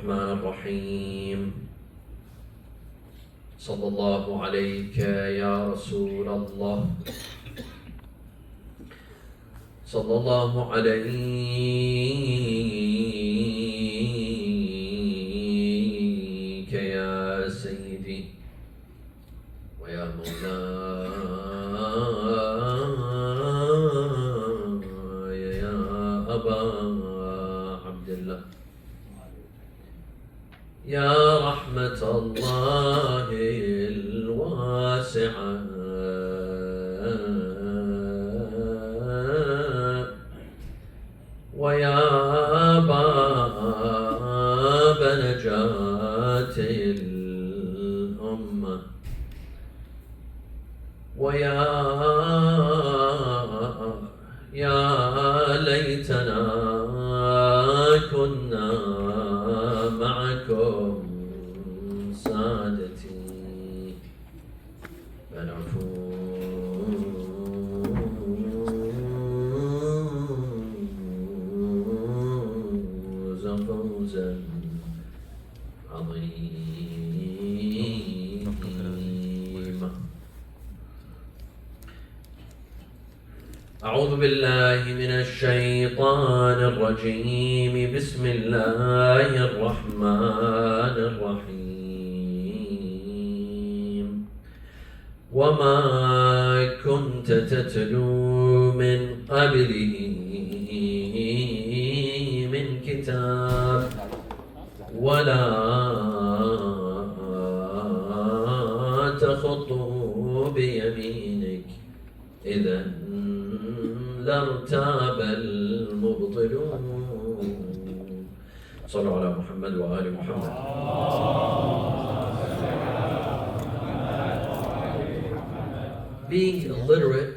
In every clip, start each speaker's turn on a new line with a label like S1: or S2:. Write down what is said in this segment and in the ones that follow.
S1: الرحمن الرحيم صلى الله عليك يا رسول الله صلى الله عليك يا سيدي ويا مولاي يا أبا عبد الله يا رحمة الله الواسعة ويا باب نجاة الأمة ويا ليتنا كنا معكم سادتي فنفوز فوزا عظيما. أعوذ بالله من الشيطان الرجيم. بسم الله الرحمن الرحيم. وما كنت تتلو من قبله من كتاب ولا تخطه بيمينك إذا لارتاب المبطلون. صلوا على محمد وآل محمد. Being illiterate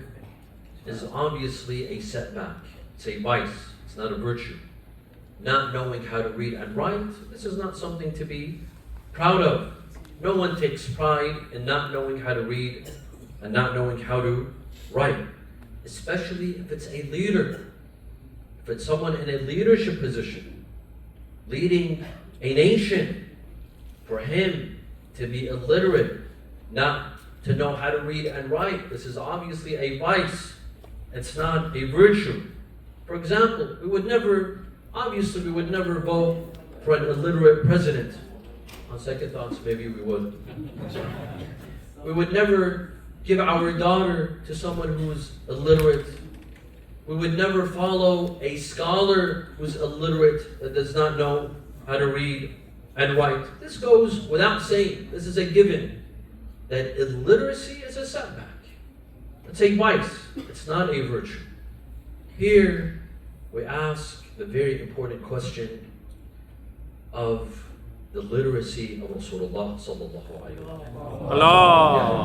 S1: is obviously a setback. It's a vice. It's not a virtue. Not knowing how to read and write, this is not something to be proud of. No one takes pride in not knowing how to read and not knowing how to write, especially if it's a leader. If it's someone in a leadership position, leading a nation, for him to be illiterate, not to know how to read and write, this is obviously a vice. It's not a virtue. For example, we would never vote for an illiterate president. On second thoughts, maybe we would. We would never give our daughter to someone who's illiterate. We would never follow a scholar who's illiterate, that does not know how to read and write. This goes without saying. This is a given, that illiteracy is a setback. It's a vice. It's not a virtue. Here we ask the very important question of the literacy of Rasulullah sallallahu alayhi wa sallam.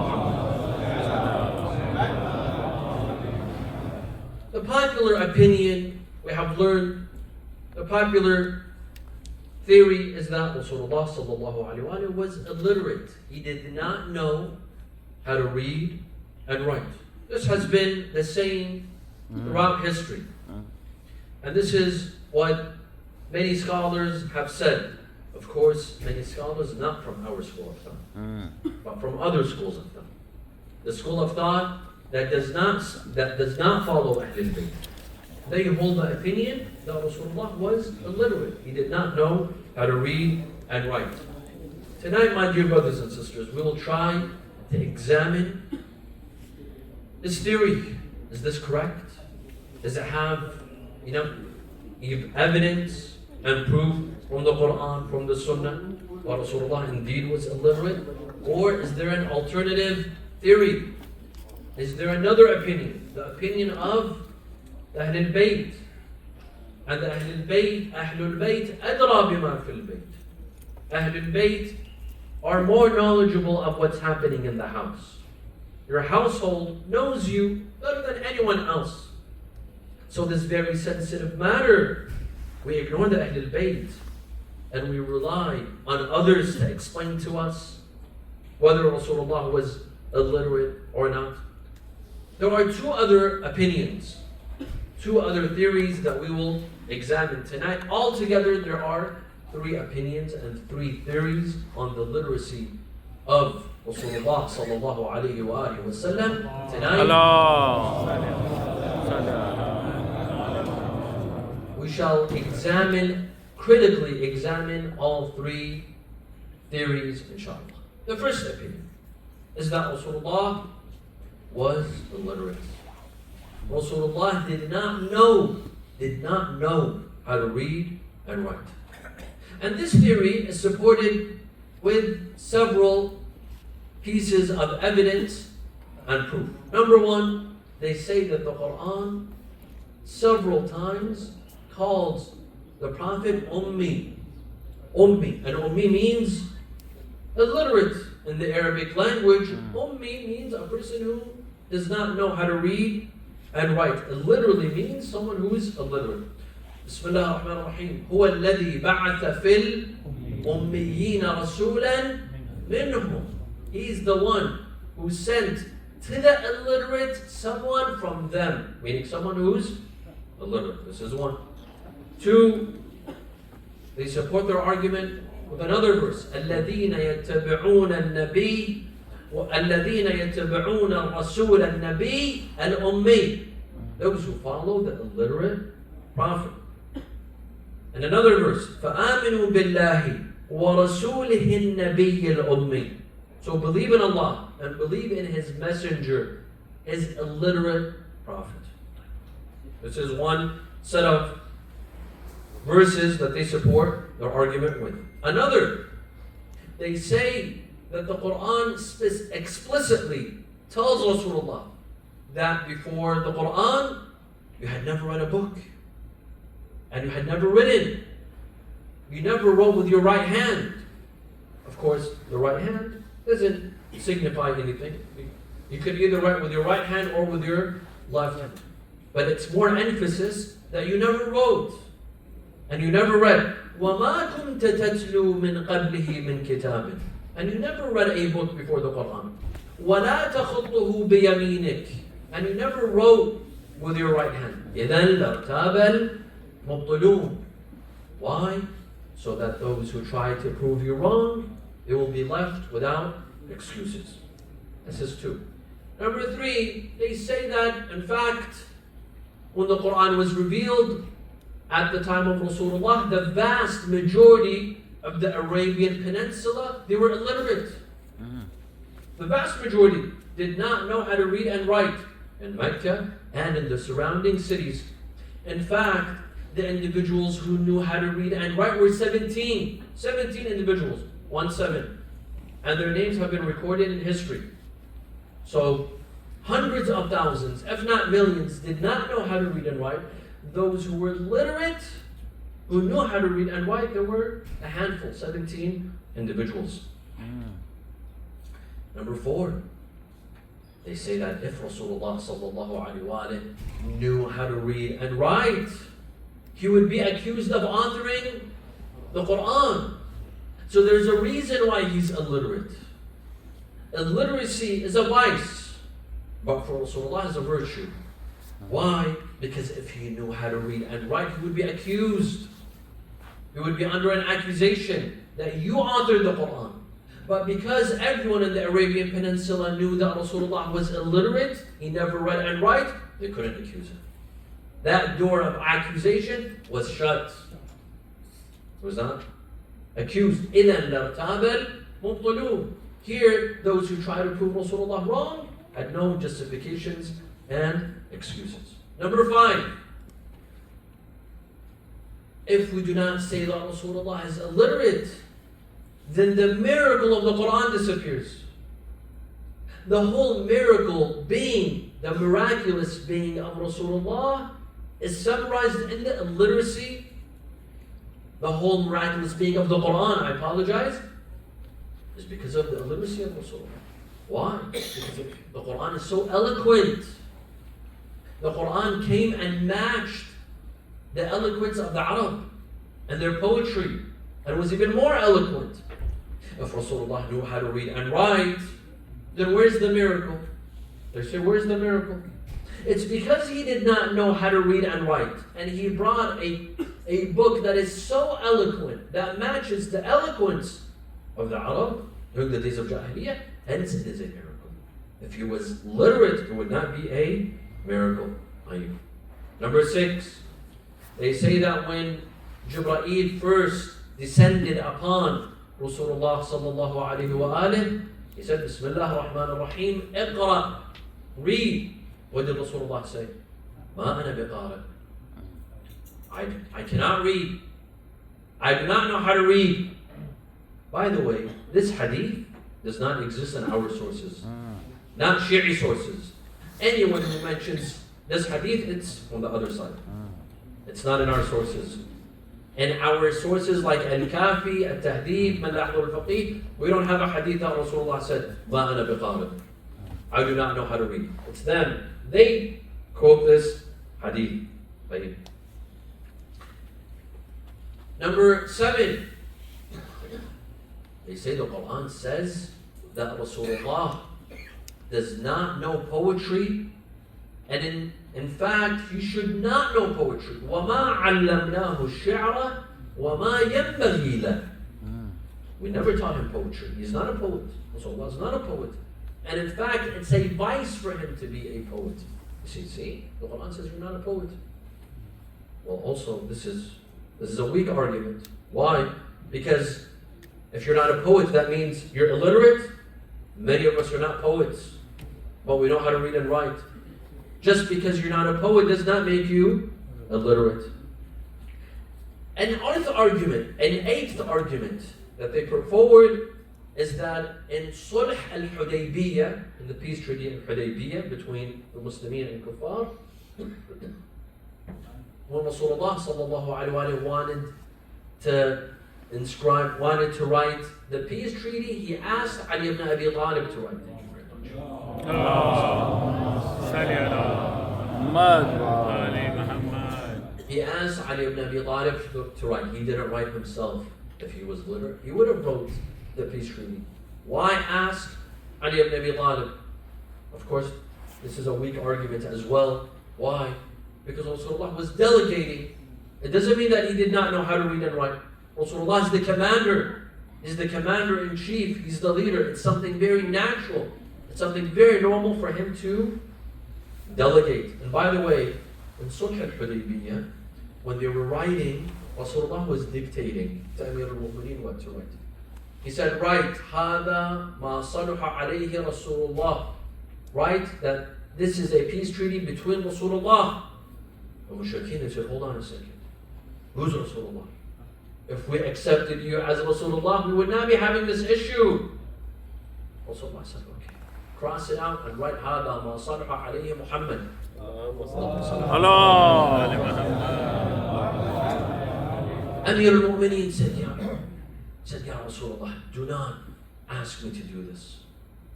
S1: The popular opinion, we have learned, the popular theory is that Rasulullah sallallahu alayhi wa sallam was illiterate. He did not know how to read and write. This has been the saying throughout history. And this is what many scholars have said. Of course, many scholars not from our school of thought, but from other schools of thought. The school of thought that does not follow Ahl-e-Bait. They hold the opinion that Rasulullah was illiterate. He did not know how to read and write. Tonight, my dear brothers and sisters, we will try to examine this theory. Is this correct? Does it have evidence and proof from the Quran, from the Sunnah, that Rasulullah indeed was illiterate? Or is there an alternative theory? Is there another opinion? The opinion of the Ahl-e-Bait. And the Ahl-e-Bait adra bima fil bayt. Ahl-e-Bait are more knowledgeable of what's happening in the house. Your household knows you better than anyone else. So this very sensitive matter, we ignore the Ahl-e-Bait and we rely on others to explain to us whether Rasulullah was illiterate or not. There are two other opinions, two other theories that we will examine tonight. Altogether, there are 3 opinions and 3 theories on the literacy of Rasulullah sallallahu alayhi wa sallam. Tonight, we shall critically examine all 3 theories, inshallah. The first opinion is that Rasulullah was illiterate. Rasulullah did not know how to read and write. And this theory is supported with several pieces of evidence and proof. Number 1, they say that the Quran several times calls the Prophet Ummi. Ummi. And Ummi means illiterate in the Arabic language. Ummi means a person who does not know how to read and write. It literally means someone who is illiterate. Bismillah ar-Rahman ar-Rahim. هو الذي بعث في الأميين رسولا منهم. He's the one who sent to the illiterate someone from them, meaning someone who's illiterate. This is 1. 2, they support their argument with another verse. الذين يتبعون النبي الذين يتبعون الرسول النبي الأمي. Those who follow the illiterate prophet. And another verse. فآمنوا بالله ورسوله النبي الأمي. So believe in Allah and believe in His messenger, His illiterate prophet. This is one set of verses that they support their argument with. Another, they say that the Quran explicitly tells Rasulullah that before the Quran, you had never read a book. And you had never written. You never wrote with your right hand. Of course, the right hand doesn't signify anything. You could either write with your right hand or with your left hand. But it's more emphasis that you never wrote. And you never read. وَمَا كُنْتَ تَتْلُو مِنْ قَبْلِهِ مِنْ كِتَابٍ. And you never read a book before the Quran. وَلَا تَخُطُّهُ بِيَمِينِكَ. And you never wrote with your right hand. إِذَنْ لَارْتَابَ الْمُبْطِلُونَ. Why? So that those who try to prove you wrong, they will be left without excuses. This is 2. Number 3, they say that, in fact, when the Quran was revealed at the time of Rasulullah, the vast majority of the Arabian Peninsula, they were illiterate. The vast majority did not know how to read and write in Mecca and in the surrounding cities. In fact, the individuals who knew how to read and write were 17. 17 individuals, 17. And their names have been recorded in history. So, hundreds of thousands, if not millions, did not know how to read and write. Those who were literate, who knew how to read and write, there were a handful, 17 individuals. Number 4, they say that if Rasulullah sallallahu alaihi wasallam knew how to read and write, he would be accused of authoring the Quran. So there's a reason why he's illiterate. Illiteracy is a vice, but for Rasulullah is a virtue. Why? Because if he knew how to read and write, he would be accused. He would be under an accusation that you authored the Quran. But because everyone in the Arabian Peninsula knew that Rasulullah was illiterate, he never read and write, they couldn't accuse him. That door of accusation was shut. It was not accused. إِذَنْ لَارْتَابَ الْمُبْطِلُونَ. Here, those who try to prove Rasulullah wrong had no justifications and excuses. Number 5. If we do not say that Rasulullah is illiterate, then the miracle of the Quran disappears. The whole miracle being, the miraculous being of Rasulullah is summarized in the illiteracy. The whole miraculous being of the Quran, I apologize, is because of the illiteracy of Rasulullah. Why? Because the Quran is so eloquent. The Quran came and matched the eloquence of the Arab and their poetry, and was even more eloquent. If Rasulullah knew how to read and write, then where's the miracle? They say, where's the miracle? It's because he did not know how to read and write. And he brought a book that is so eloquent, that matches the eloquence of the Arab during the days of Jahiliyyah. Hence it is a miracle. If he was literate, it would not be a miracle. Number 6, they say that when Jibreel first descended upon Rasulullah sallallahu alayhi wa alihi, he said, Bismillah ar-Rahman ar-Rahim, Iqra, read. What did Rasulullah say? Ma ana biqari. I cannot read. I do not know how to read. By the way, this hadith does not exist in our sources. Not Shi'i sources. Anyone who mentions this hadith, it's from the other side. It's not in our sources. In our sources like Al-Kafi, Al-Tahdib, Manah al-Faqih, we don't have a hadith that Rasulullah said, Ma ana biqari. I do not know how to read. It's them. They quote this hadith. Number 7. They say the Quran says that Rasulullah does not know poetry, and in fact, he should not know poetry. وَمَا عَلَّمْنَاهُ الشِّعْرَ وَمَا يَنْبَغِي لَهُ. We never taught him poetry. He's not a poet. Rasulullah is not a poet. And in fact, it's a vice for him to be a poet. You see, the Quran says you're not a poet. Well, also, this is a weak argument. Why? Because if you're not a poet, that means you're illiterate. Many of us are not poets, but we know how to read and write. Just because you're not a poet does not make you illiterate. An 8th argument that they put forward is that in Sulh al-Hudaybiyah, in the peace treaty of Hudaybiyah between the Muslimin and Kuffar, when Rasulullah sallallahu alaihi wasallam wanted to write the peace treaty, he asked Ali ibn Abi Talib to write it. He asked Ali ibn Abi Talib to write. He didn't write himself. If he was literate, he would have wrote the peace treaty. Why ask Ali ibn Abi Talib? Of course, this is a weak argument as well. Why? Because Rasulullah was delegating. It doesn't mean that he did not know how to read and write. Rasulullah is the commander. He's the commander-in-chief. He's the leader. It's something very natural. It's something very normal for him to delegate. And by the way, in Sulh al-Hudaybiyah, when they were writing, Rasulullah was dictating to Amir al-Mu'mineen what to write. He said, write, هَذَا مَا صَلُحَ عَلَيْهِ رَسُولُ اللَّهِ. Write that this is a peace treaty between Rasulullah. The Mushrikeen said, hold on a second. Who's Rasulullah? If we accepted you as Rasulullah, we would not be having this issue. Rasulullah said, okay. Cross it out and write, هَذَا مَا صَلُحَ عَلَيْهِ مُحَمَّدٍ. Amir al-Mu'mineen said, Ya Rasulullah, do not ask me to do this.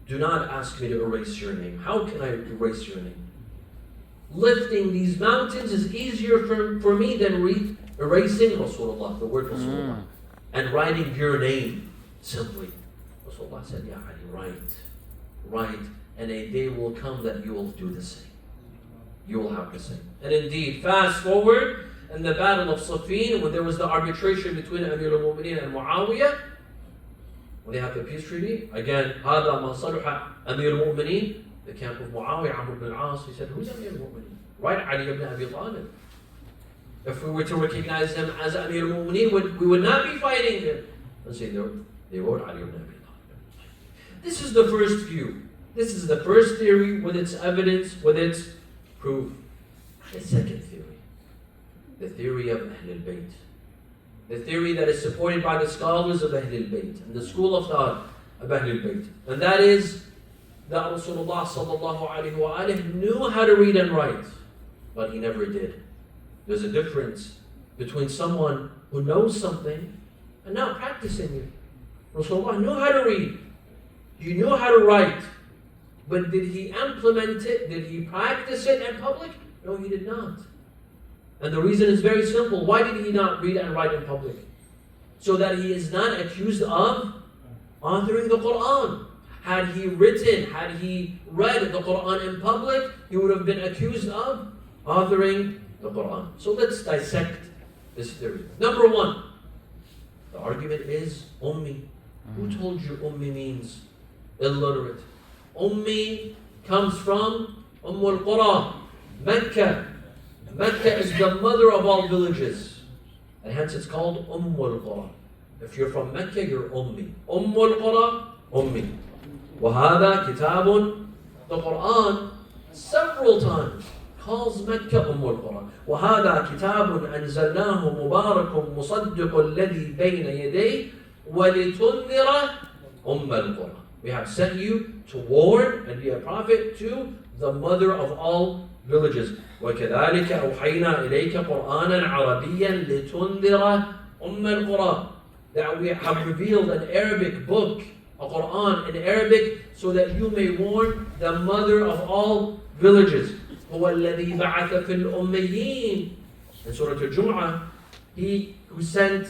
S1: Do not ask me to erase your name. How can I erase your name? Lifting these mountains is easier for me than erasing Rasulullah, the word Rasulullah, and writing your name simply. Rasulullah said, Ya Ali, write, and a day will come that you will do the same. You will have the same. And indeed, fast forward, in the battle of Siffin, when there was the arbitration between Amir al-Mu'mineen and Muawiyah, when they had the peace treaty, again, هَذَا مَا صَلُحَ Amir al-Mu'mineen, the camp of Muawiyah, Amr ibn al-As, he said, who's Amir al-Mu'mineen? Right, Ali ibn Abi Talib. If we were to recognize him as Amir al-Mu'mineen, we would not be fighting him. And say, they wrote Ali ibn Abi Talib. This is the first view. This is the first theory with its evidence, with its proof. The second theory. The theory of Ahl-e-Bait. The theory that is supported by the scholars of Ahl-e-Bait and the school of thought of Ahl-e-Bait. And that is that Rasulullah sallallahu alayhi wa alayhi knew how to read and write, but he never did. There's a difference between someone who knows something and not practicing it. Rasulullah knew how to read. He knew how to write. But did he implement it? Did he practice it in public? No, he did not. And the reason is very simple. Why did he not read and write in public? So that he is not accused of authoring the Quran. Had he written, had he read the Quran in public, he would have been accused of authoring the Quran. So let's dissect this theory. Number one, the argument is Ummi. Who told you Ummi means illiterate? Ummi comes from al-Qura, Mecca. Mecca is the mother of all villages. And hence it's called al-Qura. If you're from Mecca, you're Ummi. al-Qura, Ummi. وَهَذَا كِتَابٌ. The Quran several times calls Mecca al-Qura. وَهَذَا كِتَابٌ أَنزَلْنَاهُ مُبَارَكٌ مُصَدِّقُ الَّذِي بَيْنَ يَدَيْهِ وَلِتُنذِرَ الْقُرَى. We have sent you to warn and be a prophet to the mother of all villages. وَكَذَلِكَ أَوْحَيْنَا إِلَيْكَ قُرْآنًا عَرَبِيًّا لِتُنذِرَ الْقُرَى. That we have revealed an Arabic book, a Quran in Arabic, so that you may warn the mother of all villages. هُوَ الَّذِي بَعَثَ فِي الْأُمِّيِّينَ. In Surah Al-Jum'ah, he who sent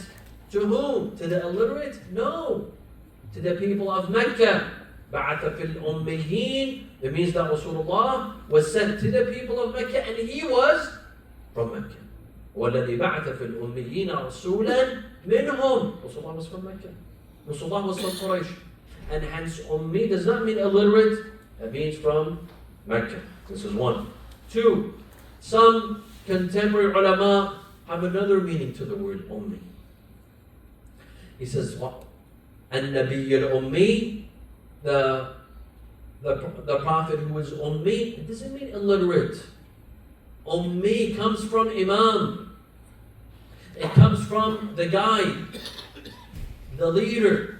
S1: to whom? To the illiterate? No. To the people of Mecca. بَعَثَ فِي الْأُمِّيِّينَ. It means that Rasulullah was sent to the people of Mecca and he was from Mecca. وَالَّذِي بَعَثَ فِي الْأُمِّيِّينَ رَسُولًا مِنْهُمْ. Rasulullah was from Mecca. Rasulullah was from Quraysh. And hence Ummi does not mean illiterate. It means from Mecca. This is one. Two, some contemporary ulama have another meaning to the word Ummi. He says, what? An-Nabiy al-Ummi, the prophet who is Ummi, it doesn't mean illiterate. Ummi comes from Imam. It comes from the guide, the leader.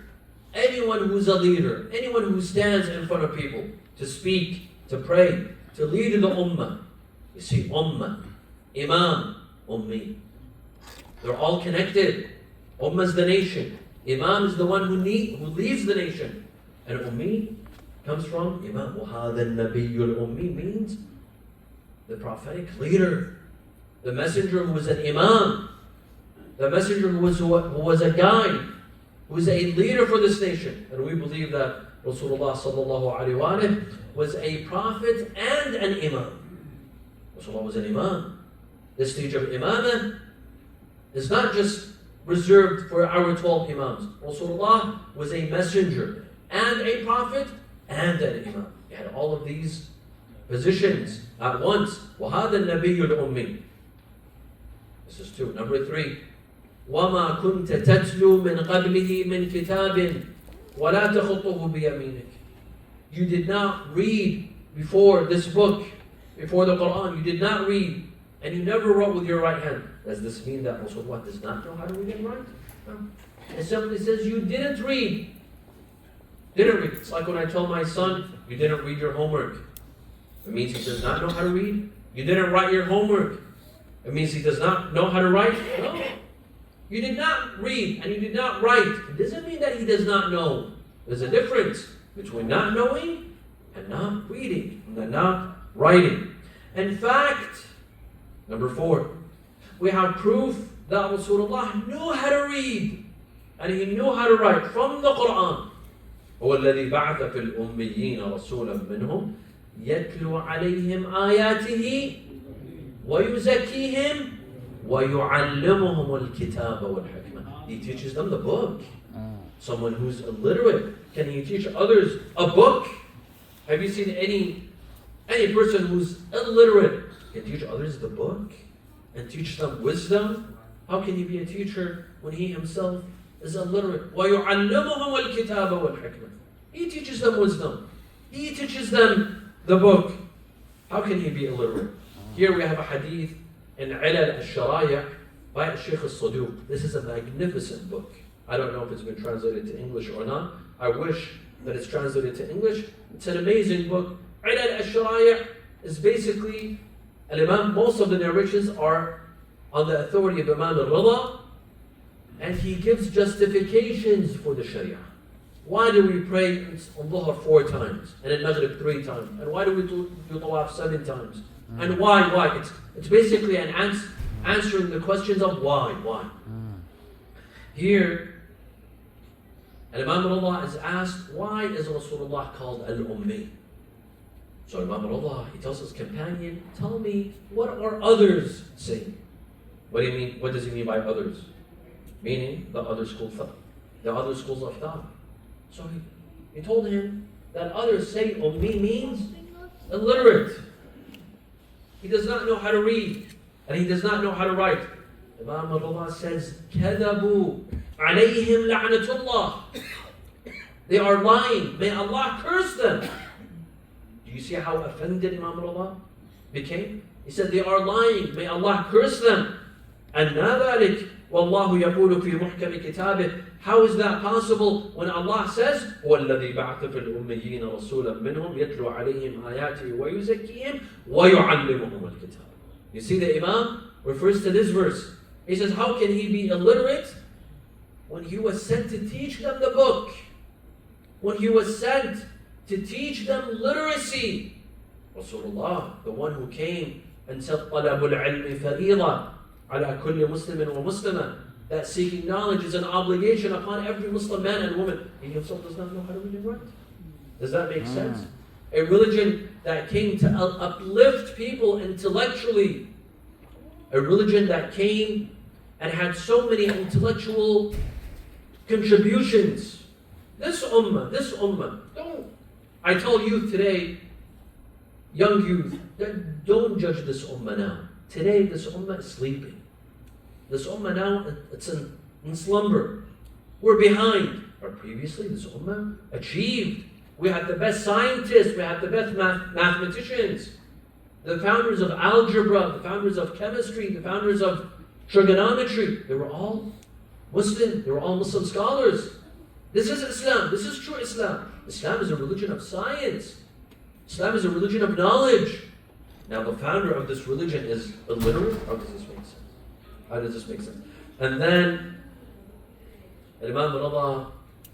S1: Anyone who's a leader, anyone who stands in front of people to speak, to pray, to lead the ummah. You see, ummah, Imam, Ummi. They're all connected. Ummah is the nation. Imam is the one who leads the nation. And Ummi comes from Imam. وَهَذَا النَّبِيُّ الْأُمِّي means the prophetic leader. The messenger who was an Imam. The messenger who was a guide. Who was a leader for this nation. And we believe that Rasulullah sallallahu alaihi wasallam was a prophet and an Imam. Rasulullah was an Imam. The stage of Imamah is not just reserved for our 12 Imams. Rasulullah was a messenger and a prophet and an Imam. He had all of these positions at once. وَهَذَا النَّبِيُّ الْأُمِّي. This is two. Number three. وَمَا كُنْتَ تَتْلُو مِنْ قَبْلِهِ مِنْ كِتَابٍ وَلَا تَخُطُّهُ بِيَمِينِكَ. You did not read before this book, before the Quran. You did not read, and you never wrote with your right hand. Does this mean that Rasulullah does not know how to read and write? No. It simply says you didn't read. Didn't read. It's like when I tell my son, you didn't read your homework. It means he does not know how to read. You didn't write your homework. It means he does not know how to write. No. You did not read and you did not write. It doesn't mean that he does not know. There's a difference between not knowing and not reading and not writing. In fact, number four, we have proof that Rasulullah knew how to read and he knew how to write from the Quran. هو الذي بعث في الأميين رسولا منهم يتلو عليهم آياته ويزكيهم وَيُعَلِّمُهُمُ الْكِتَابَ وَالْحِكْمَةِ. He teaches them the book. Someone who's illiterate, can he teach others a book? Have you seen any person who's illiterate can teach others the book and teach them wisdom? How can he be a teacher when he himself is illiterate? وَيُعَلِّمُهُمُ الْكِتَابَ وَالْحِكْمَةِ. He teaches them wisdom. He teaches them the book. How can he be illiterate? Here we have a hadith in Ilal al-Sharaya by Sheikh al-Saduq. This is a magnificent book. I don't know if it's been translated to English or not. I wish that it's translated to English. It's an amazing book. Ilal al-Sharaya is basically, al-Imam, most of the narrations are on the authority of Imam al-Rida, and he gives justifications for the Sharia. Why do we pray on Dhuhr 4 times and in Maghrib 3 times? And why do we do Tawaf 7 times? And why? It's basically an answering the questions of why. Here, And Imam al-Allah is asked, why is Rasulullah called Al-Ummi? So Imam al-Allah, he tells his companion, tell me, what are others saying? What do you mean? What does he mean by others? Meaning the other schools of thought. So he told him that others say Ummi means illiterate. He does not know how to read, and he does not know how to write. Imam al-Allah says, كَذَبُوا عَلَيْهِمْ لَعْنَةُ اللَّهِ. They are lying. May Allah curse them. Do you see how offended Imam al-Allah became? He said, they are lying. May Allah curse them. أَنَّا ذَلِكَ وَاللَّهُ يَقُولُ فِي مُحْكَمِ كِتَابِهِ. How is that possible when Allah says, هُوَ الَّذِي بَعَثَ فِي الْأُمِّيِّينَ رَسُولًا مِّنْهُمْ يَتْلُو عَلَيْهِمْ آيَاتِهِ وَيُزَكِّيهِمْ وَيُعَلِّمُهُمُ الْكِتَابَ. You see, the Imam refers to this verse. He says, how can he be illiterate when he was sent to teach them the book? When he was sent to teach them literacy. Rasulullah, the one who came and said, طَلَبُ الْعِلْمِ فَرِيضَةٌ عَلَى كُلِّ مُسْلِمٍ وَمُسْلِمَةٍ. That seeking knowledge is an obligation upon every Muslim man and woman. He himself does not know how to read and write. Does that make sense? A religion that came to uplift people intellectually. A religion that came and had so many intellectual contributions. This ummah, I tell youth today, young youth, don't judge this ummah now. Today, this ummah is sleeping. This ummah now, it's in slumber. We're behind. But previously, this ummah achieved. We had the best scientists, we had the best mathematicians, the founders of algebra, the founders of chemistry, the founders of trigonometry. They were all Muslim. They were all Muslim scholars. This is Islam. This is true Islam. Islam is a religion of science. Islam is a religion of knowledge. Now the founder of this religion is illiterate. How does this make sense? How does this make sense? And then Imam al-Allah,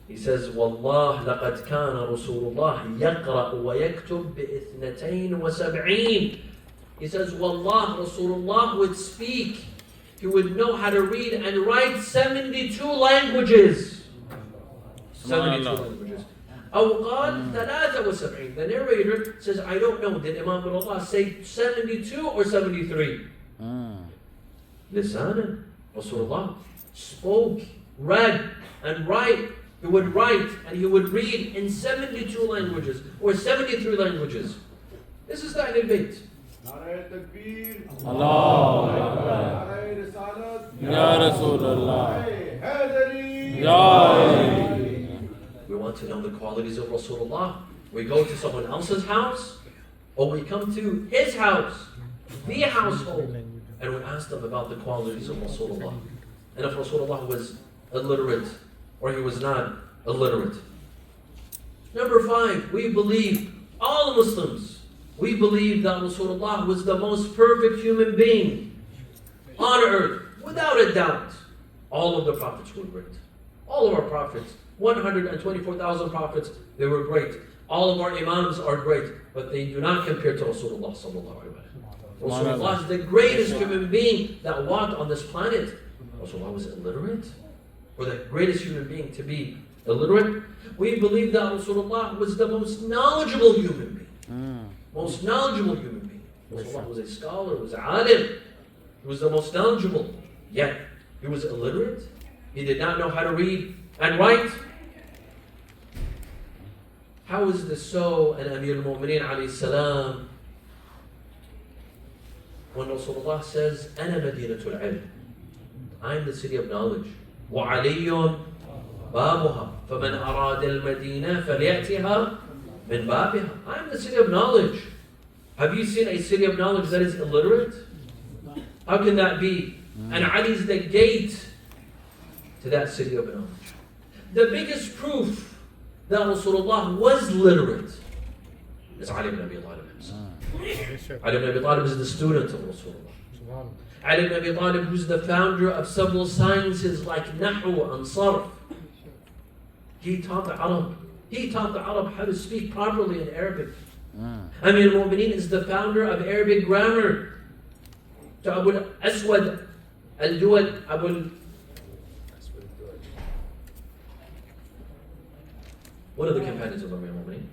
S1: he says, وَاللَّهِ لَقَدْ كَانَ رَسُولُ اللَّهِ يَقْرَأُ وَيَكْتُبْ بِإِثْنَتَيْنِ وَسَبْعِينَ. He says, Wallah, Rasulullah would speak. He would know how to read and write 72 languages. 72 languages. أو قال 73. The narrator says, I don't know. Did Imam al-Allah say 72 or 73? Lisanan. Rasulullah spoke, read, and write. He would write and he would read in 72 languages or 73 languages. This is the Ahl-e-Bait.
S2: Allahu Akbar. Ya Rasulullah.
S1: We want to know the qualities of Rasulullah. We go to someone else's house, or we come to his house, the household, and we ask them about the qualities of Rasulullah. And if Rasulullah was illiterate, or he was not illiterate. Number 5, we believe, all Muslims, we believe that Rasulullah was the most perfect human being on earth, without a doubt. All of the prophets were great. All of our prophets, 124,000 prophets, they were great. All of our imams are great, but they do not compare to Rasulullah sallallahu alaihi wasallam. Rasulullah is the greatest human being that walked on this planet. Rasulullah was illiterate? Or the greatest human being to be illiterate? We believe that Rasulullah was the most knowledgeable human being. Most knowledgeable human being. Rasulullah was a scholar, was an alim. He was the most knowledgeable. Yet, he was illiterate. He did not know how to read and write. How is this so? And Amir al-Mu'mineen alayhi salam, when Rasulullah says, أَنَا مَدِينَةُ الْعِلْمِ, I am the city of knowledge. وَعَلِيٌّ بَابُهَا فَمَنْ أَرَادَ الْمَدِينَةَ فَلْيَأْتِهَا مِنْ بَابِهَا. I am the city of knowledge. Have you seen a city of knowledge that is illiterate? How can that be? And Ali is the gate to that city of knowledge. The biggest proof that Rasulullah was literate is Ali ibn Abi Talib himself. Ali ibn Abi Talib is the student of Rasulullah. Ali ibn Abi Talib, who's the founder of several sciences like Nahu and Sarf. He taught the Arab. He taught the Arab how to speak properly in Arabic. Amir al-Mu'mineen is the founder of Arabic grammar. To Abu al-Aswad al-Duwal, One of the companions of Amir al-Mu'mineen.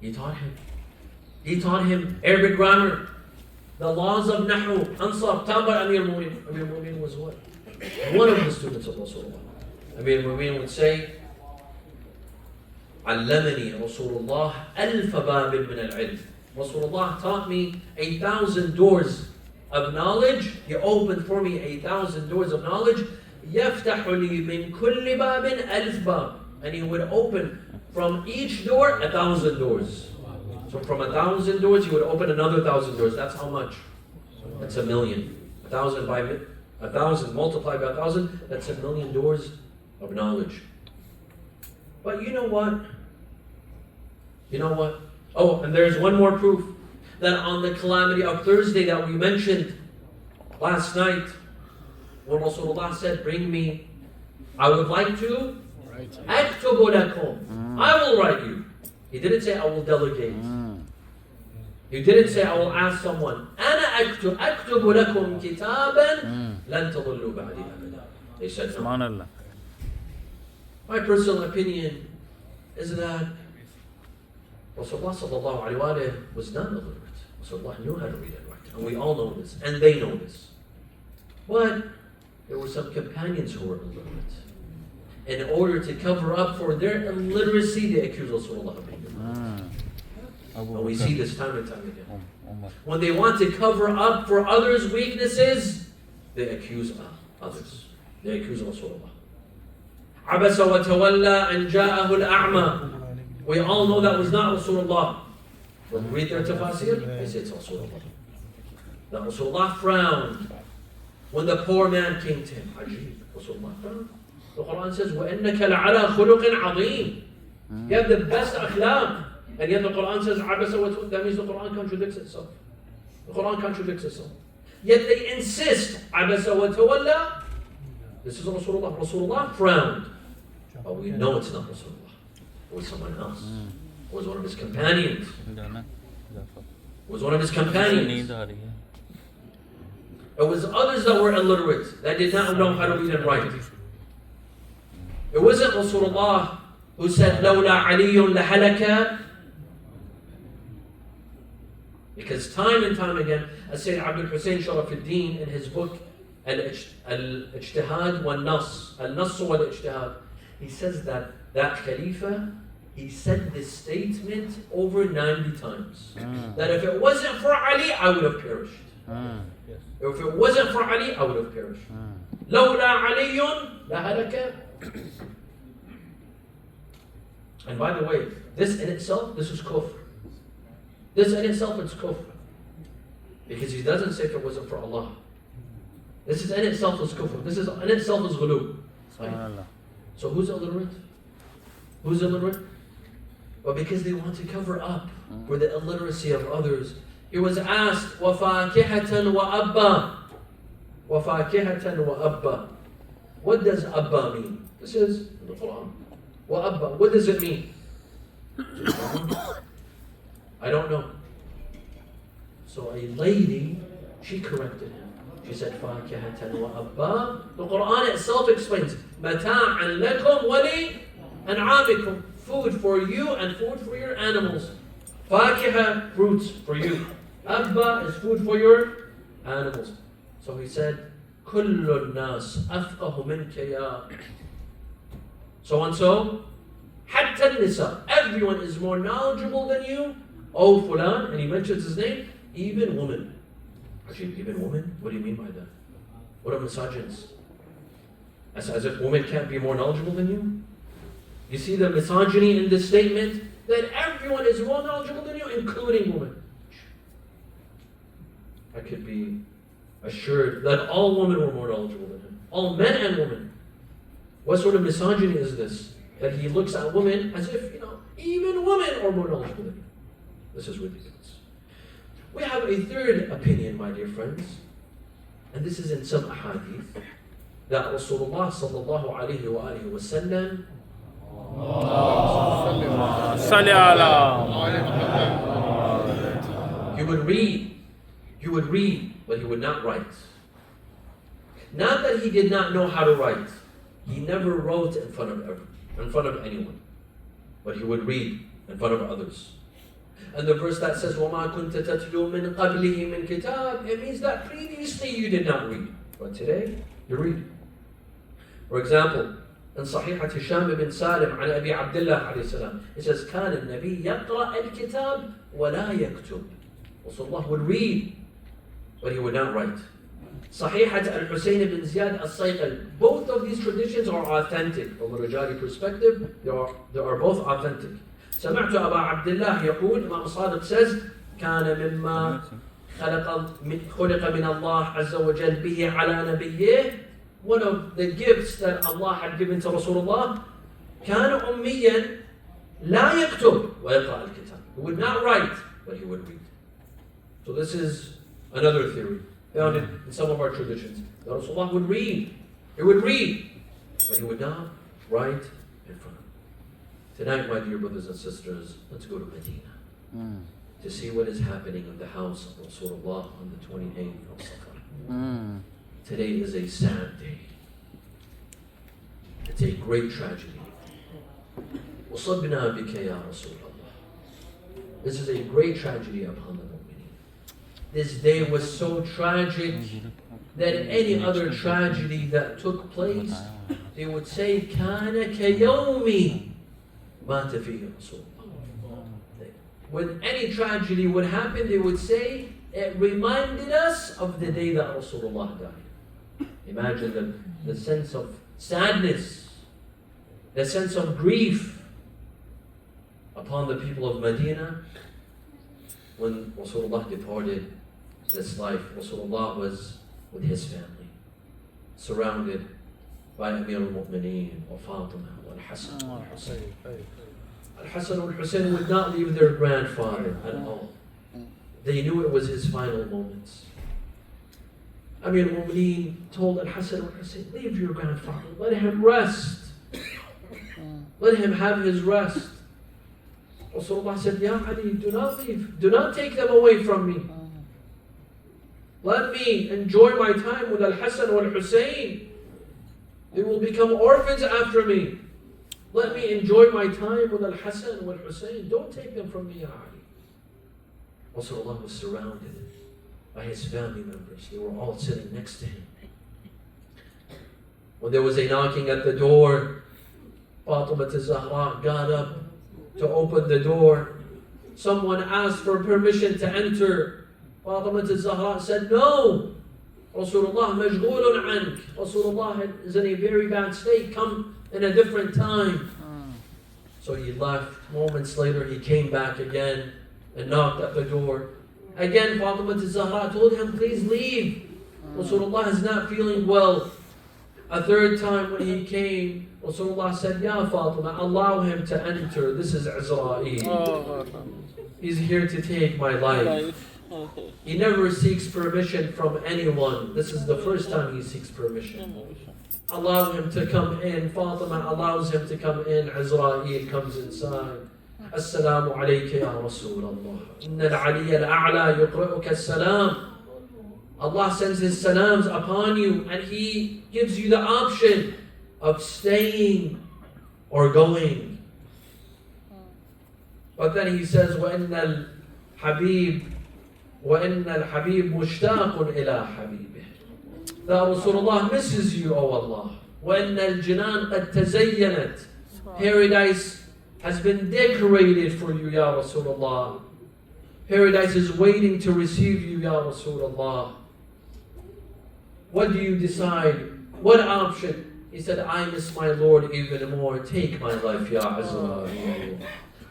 S1: He taught him. He taught him Arabic grammar, the laws of Nahu, Ansab, Taba. Amir al-Mu'mineen. Amir al-Mu'mineen was what? One of the students of Rasulullah. Amir al-Mu'mineen would say, علمني رسول الله ألف باب من العلم. Rasulullah taught me 1,000 doors of knowledge. He opened for me 1,000 doors of knowledge. يفتح لي من كل باب ألف باب. And he would open from each door 1,000 doors. So from 1,000 doors, he would open another 1,000 doors. That's how much? That's 1,000,000. 1,000 by 1,000 multiplied by 1,000. That's 1,000,000 doors of knowledge. But you know what? You know what? Oh, and there's one more proof that on the calamity of Thursday that we mentioned last night, when Rasulullah said, bring me, I would like to aktubu lakum. I will write you. He didn't say I will delegate. He didn't say I will ask someone. أنا أكتب لكم كتابا لن تضلوا بعدي أبدا. They said no. My personal opinion is that Rasulullah sallallahu alayhi wa sallam was not illiterate. Rasulullah knew how to read and write. And we all know this. And they know this. But there were some companions who were illiterate. In order to cover up for their illiteracy, they accused Rasulullah of being illiterate. And we see this time and time again. When they want to cover up for others' weaknesses, they accuse others. They accuse Rasulullah. عبس وتولى أن جاءه الأعمى. We all know that was not Rasulullah. When we read their tafasir, they say it's Rasulullah. That Rasulullah frowned when the poor man came to him. Ajib. Rasulullah frowned. The Quran says, وَإِنَّكَ لَعَلَى خُلُقٍ عَظِيمٍ. You have the best akhlaq. And yet the Quran says, عَبَسَ وَتَوَلَّى. That means the Quran contradicts itself. The Quran contradicts itself. Yet they insist, عَبَسَ وَتَوَلَّى. This is Rasulullah. Rasulullah frowned. But we know it's not Rasulullah. It was someone else. It was one of his companions. It was one of his companions. It was others that were illiterate, that did not know how to read and write. It wasn't Rasulullah who said, لَوْلَا عَلِيٌّ لَحَلَكَ. Because time and time again, as Sayyid Abdul Hussein Sharafuddin in his book, Al-Ijtihad wal-Nas, Al-Nas wal-Ijtihad, he says that Khalifa, he said this statement over 90 times. That if it wasn't for Ali, I would have perished. If it wasn't for Ali, I would have perished. لَوْلَا عَلِيٌّ لَهَلَكَ. And by the way, this in itself, this is kufr. This in itself is kufr. Because he doesn't say if it wasn't for Allah. This is in itself is kufr. This is in itself is ghulu. So who's illiterate? Who's illiterate? Well, because they want to cover up for the illiteracy of others. He was asked, وَفَاكِهَةً وَأَبَّا. وَفَاكِهَةً وَأَبَّا. What does Abba mean? This is in the Quran. وَأَبَّا. What does it mean? I don't know. So a lady, she corrected him. She said, فَاكِهَةً وَأَبَّا. The Quran itself explains, مَتَاعًا لَكُمْ وَلِأَنْعَامِكُمْ. Food for you and food for your animals. Fakiha, fruits for you. Abba is food for your animals. So he said, كُلُّ النَّاسِ أَفْقَهُ مِنْكَ يَا. So and so. حَتَّى النِّسَاء. Everyone is more knowledgeable than you. Oh, fulan, and he mentions his name. Even women. Actually, even women? What do you mean by that? What are misogynists? As if women can't be more knowledgeable than you? You see the misogyny in this statement? That everyone is more knowledgeable than you, including women. I could be assured that all women were more knowledgeable than him. All men and women. What sort of misogyny is this? That he looks at women as if, even women are more knowledgeable than him. This is ridiculous. We have a third opinion, my dear friends. And this is in some ahadith. That Rasulullah sallallahu alayhi wa alihi wa sallam, he would read, but he would not write. Not that he did not know how to write. He never wrote in front of in front of anyone, but he would read in front of others. And the verse that says, وَمَا كُنْتَ تَتْلُو مِنْ قَبْلِهِ مِنْ كِتَابٍ, it means that previously you did not read, but today you read. For example, in Sahih Hisham ibn Salim عن أبي عبد الله عليه السلام, it says, كان النبي يقرأ الكتاب ولا يكتب. Rasulullah would read, but he would not write. Sahihat al-Husayn ibn Ziyad al-Sayqal. Both of these traditions are authentic. From a Rajali perspective, they are both authentic. سمعت أبا عبد الله يقول, Imam Sadiq says, كان مما خلق من الله عز وجل به على نبيه. One of the gifts that Allah had given to Rasulullah, كان أميا لا يكتب ويقرأ الكتاب. He would not write, but he would read. So this is another theory found in some of our traditions. That Rasulullah would read. He would read, but he would not write in front of him. Tonight, my dear brothers and sisters, let's go to Medina to see what is happening in the house of Rasulullah on the 28th of Safar. Today is a sad day. It's a great tragedy. وَصَبْنَا بِكَ يَا رَسُولَ اللَّهِ. This is a great tragedy upon the mu'mineen. This day was so tragic that any other tragedy that took place, they would say, كَانَ كَيَوْمِ مَاتَ فِيهِ رَسُولُ اللَّهِ. When any tragedy would happen, they would say, it reminded us of the day that Rasulullah died. Imagine the sense of sadness, the sense of grief upon the people of Medina when Rasulullah departed this life. Rasulullah was with his family, surrounded by Amir al-Mu'mineen, wa Fatima, wa Al-Hasan, wa Al-Husayn. Al-Hasan and Al-Husayn would not leave their grandfather at all. They knew it was his final moments. Amir al-Mu'mineen told Al-Hasan and Al-Husayn, leave your grandfather, let him rest. Let him have his rest. Rasulullah said, Ya Ali, do not leave. Do not take them away from me. Let me enjoy my time with Al-Hasan and Al-Husayn. They will become orphans after me. Let me enjoy my time with Al-Hasan and Al-Husayn. Don't take them from me, Ya Ali. Rasulullah was surrounded by his family members. They were all sitting next to him. When there was a knocking at the door, Fatima Zahra got up to open the door. Someone asked for permission to enter. Fatima Zahra said, no. Rasulullah majghulun ank. Rasulullah is in a very bad state. Come in a different time. So he left. Moments later, he came back again and knocked at the door. Again, Fatima Zahra told him, please leave. Rasulullah is not feeling well. A third time when he came, Rasulullah said, Ya Fatima, allow him to enter. This is Azra'il. He's here to take my life. He never seeks permission from anyone. This is the first time he seeks permission. Allow him to come in. Fatima allows him to come in. Azra'il comes inside. Assalamu alayka ya Rasulullah. Inna al-Aliyya al-A'la yuqra'uka as-salam. Allah sends His salams upon you and He gives you the option of staying or going. But then He says, وَإِنَّ الْحَبِيبِ مُشْتَاقٌ إِلَىٰ حَبِيبِهِ. That Rasulullah misses you, O Allah. وَإِنَّ الْجِنَانَ قَدْ تَزَيَّنَتْ. Paradise has been decorated for you, Ya Rasulullah. Paradise is waiting to receive you, Ya Rasulullah. What do you decide? What option? He said, I miss my Lord even more. Take my life, Ya Azrael.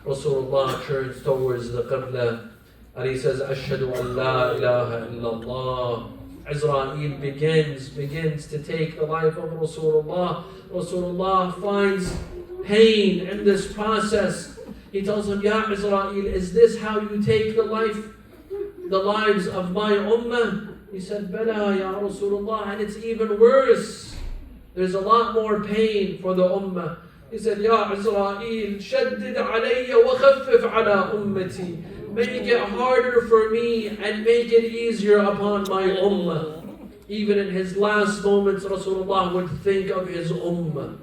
S1: Rasulullah turns towards the Qibla and he says, Ashhadu an la ilaha illallah. Azrael begins to take the life of Rasulullah. Rasulullah finds pain in this process. He tells him, Ya Azrael, is this how you take the lives of my ummah? He said, Bala, Ya Rasulullah, and it's even worse. There's a lot more pain for the ummah. He said, Ya Azrael, shaddid alayya wa khaffif ala ummati. Make it harder for me and make it easier upon my ummah. Even in his last moments, Rasulullah would think of his ummah.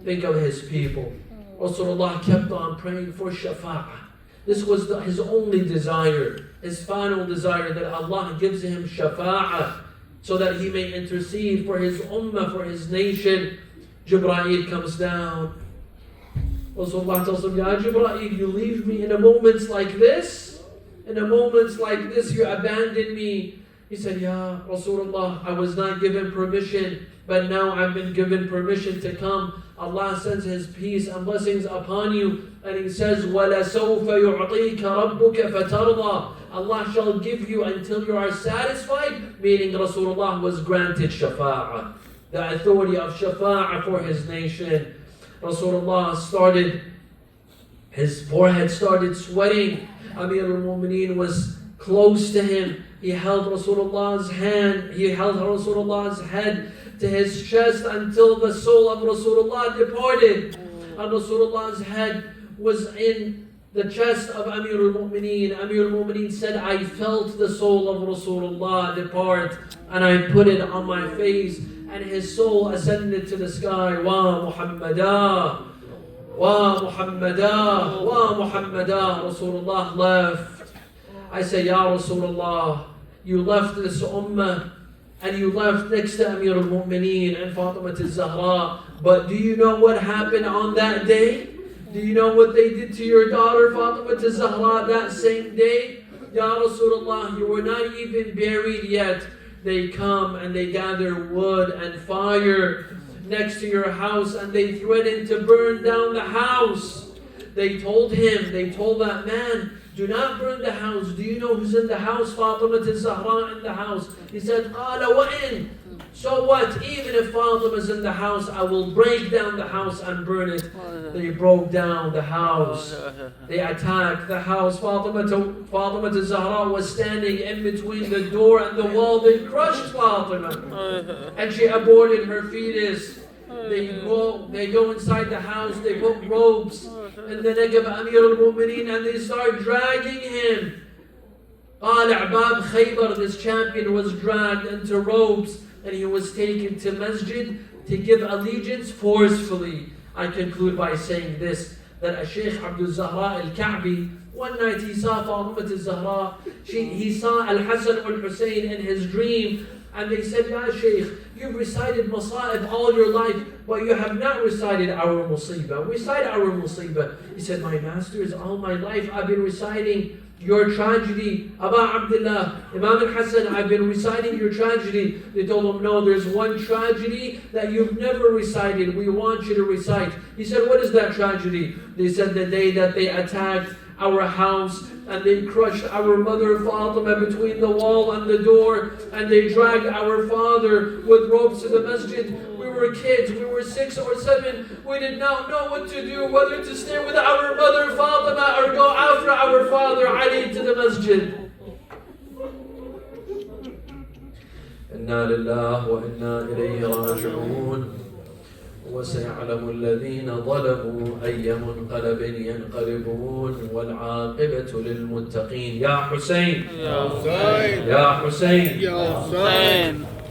S1: Think of his people. Rasulullah kept on praying for shafa'ah. This was his only desire, his final desire, that Allah gives him shafa'ah so that he may intercede for his ummah, for his nation. Jibreel comes down. Rasulullah tells him, Ya Jibreel, you leave me in a moment like this? In a moment like this, you abandon me. He said, Ya Rasulullah, I was not given permission, but now I've been given permission to come. Allah sends His peace and blessings upon you. And He says, وَلَسَوْفَ يُعْطِيكَ رَبُّكَ فَتَرْضَى. Allah shall give you until you are satisfied. Meaning Rasulullah was granted shafa'ah, the authority of shafa'ah for his nation. Rasulullah his forehead started sweating. Amir al-Mu'mineen was close to him. He held Rasulullah's hand, he held Rasulullah's head to his chest until the soul of Rasulullah departed. And Rasulullah's head was in the chest of Amir al-Mu'mineen. Amir al-Mu'mineen said, I felt the soul of Rasulullah depart, and I put it on my face, and his soul ascended to the sky. Wa Muhammadah, Wa Muhammadah, Wa Muhammadah. Rasulullah left. I say, Ya Rasulullah, you left this ummah and you left next to Amir al-Mu'mineen and Fatima al-Zahra. But do you know what happened on that day? Do you know what they did to your daughter Fatima al-Zahra that same day? Ya Rasulullah, you were not even buried yet. They come and they gather wood and fire next to your house and they threatened to burn down the house. They told that man, do not burn the house. Do you know who's in the house? Fatima al-Zahra in the house. He said, قَالَ وَإِن. So what? Even if Fatima's in the house, I will break down the house and burn it. They broke down the house. They attacked the house. Fatima al-Zahra was standing in between the door and the wall. They crushed Fatima. And she aborted her fetus. They go inside the house, they put ropes in the neck of Amir al-Mu'mineen and they start dragging him. Ahl-e-Bait Khaybar, this champion, was dragged into ropes and he was taken to masjid to give allegiance forcefully. I conclude by saying this, that Shaykh Abdul Zahra al-Ka'bi, one night he saw Fatima al-Zahra, he saw Al-Hasan al-Hussein in his dream. And they said, Ya Shaykh, you've recited Masa'ib all your life, but you have not recited our Musibah. Recite our Musibah. He said, my masters, all my life I've been reciting your tragedy. Aba Abdullah, Imam al-Hasan, I've been reciting your tragedy. They told him, no, there's one tragedy that you've never recited. We want you to recite. He said, what is that tragedy? They said, the day that they attacked our house and they crushed our mother Fatima between the wall and the door and they dragged our father with ropes to the masjid. We were kids, we were 6 or 7. We did not know what to do, whether to stay with our mother Fatima or go after our father Ali to the masjid. Inna lillahi wa inna ilayhi raji'un. وسيعلم الذين ظلموا أي منقلب ينقلبون والعاقبة للمتقين. يا حسين يا حسين يا حسين يا حسين.